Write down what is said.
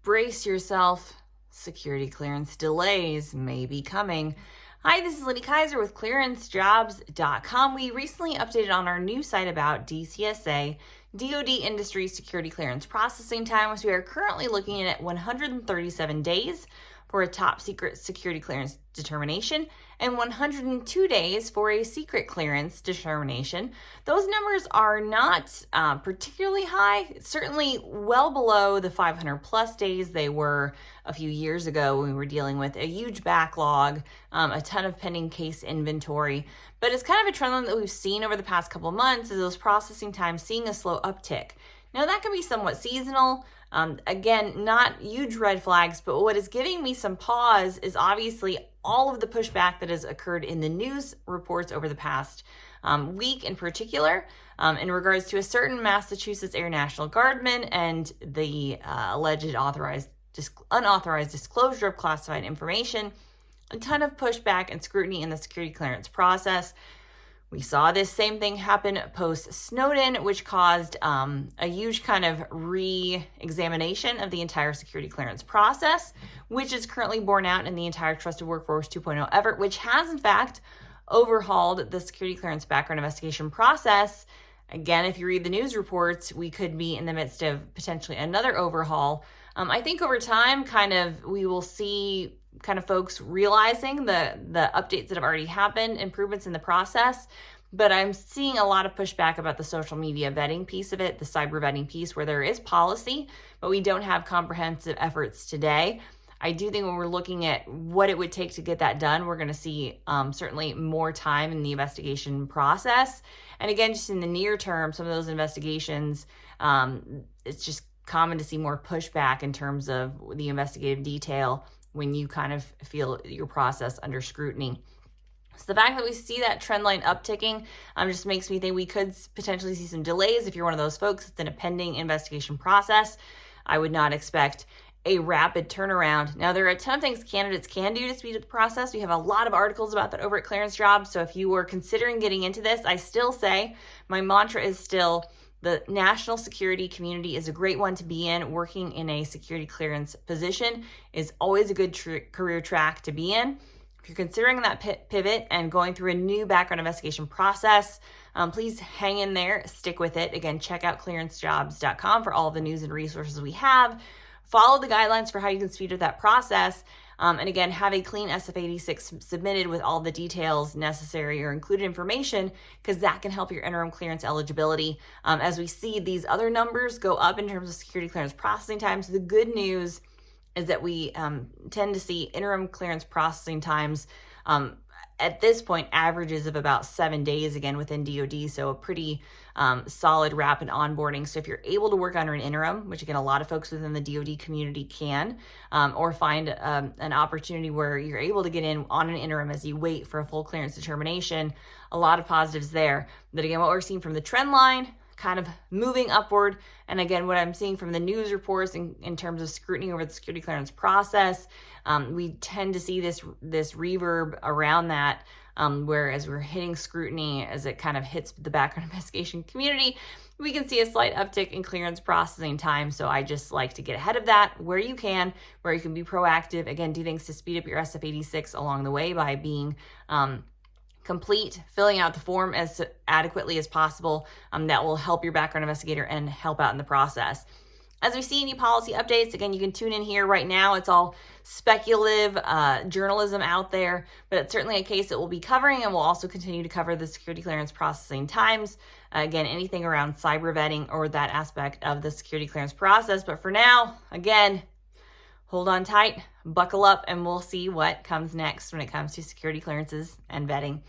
brace yourself. Security clearance delays may be coming. Hi, this is Liddy Kaiser with clearancejobs.com. We recently updated on our new site about DCSA, DoD Industry Security Clearance Processing Time. So we are currently looking at 137 days for a top secret security clearance determination and 102 days for a secret clearance determination. Those numbers are not particularly high, certainly well below the 500 plus days they were a few years ago when we were dealing with a huge backlog, a ton of pending case inventory. But it's kind of a trend line that we've seen over the past couple of months is those processing times seeing a slow uptick. Now that can be somewhat seasonal. Again, not huge red flags, but what is giving me some pause is obviously all of the pushback that has occurred in the news reports over the past week in particular, in regards to a certain Massachusetts Air National Guardman and the alleged unauthorized disclosure of classified information. A ton of pushback and scrutiny in the security clearance process. We saw this same thing happen post-Snowden, which caused a huge kind of re-examination of the entire security clearance process, which is currently borne out in the entire Trusted Workforce 2.0 effort, which has in fact overhauled the security clearance background investigation process. Again, if you read the news reports, we could be in the midst of potentially another overhaul. I think over time, we will see kind of folks realizing the updates that have already happened, improvements in the process. But I'm seeing a lot of pushback about the social media vetting piece of it, the cyber vetting piece, where there is policy, but we don't have comprehensive efforts today. I do think when we're looking at what it would take to get that done, we're going to see certainly more time in the investigation process. And again, just in the near term, some of those investigations, it's just common to see more pushback in terms of the investigative detail when you kind of feel your process under scrutiny. So the fact that we see that trend line upticking just makes me think we could potentially see some delays. If you're one of those folks that's in a pending investigation process, I would not expect a rapid turnaround. Now, there are a ton of things candidates can do to speed up the process. We have a lot of articles about that over at Clearance Jobs. So if you were considering getting into this, I still say my mantra is still the national security community is a great one to be in. Working in a security clearance position is always a good career track to be in. If you're considering that pivot and going through a new background investigation process, please hang in there, stick with it. Again, check out clearancejobs.com for all of the news and resources we have. Follow the guidelines for how you can speed up that process. And again, have a clean SF-86 submitted with all the details necessary or included information, because that can help your interim clearance eligibility. As we see these other numbers go up in terms of security clearance processing times, the good news is that we tend to see interim clearance processing times at this point averages of about 7 days again within DoD, so a pretty solid rapid onboarding. So if you're able to work under an interim, which again a lot of folks within the DoD community can, or find an opportunity where you're able to get in on an interim as you wait for a full clearance determination, a lot of positives there. But again, what we're seeing from the trend line, kind of moving upward. And again, what I'm seeing from the news reports in terms of scrutiny over the security clearance process, we tend to see this reverb around that, whereas we're hitting scrutiny as it kind of hits the background investigation community, we can see a slight uptick in clearance processing time. So I just like to get ahead of that where you can be proactive. Again, do things to speed up your SF-86 along the way by being complete, filling out the form as adequately as possible. That will help your background investigator and help out in the process. As we see any policy updates, again, you can tune in here right now. It's all speculative journalism out there, but it's certainly a case that we'll be covering, and we'll also continue to cover the security clearance processing times. Again, anything around cyber vetting or that aspect of the security clearance process. But for now, again, hold on tight, buckle up, and we'll see what comes next when it comes to security clearances and vetting.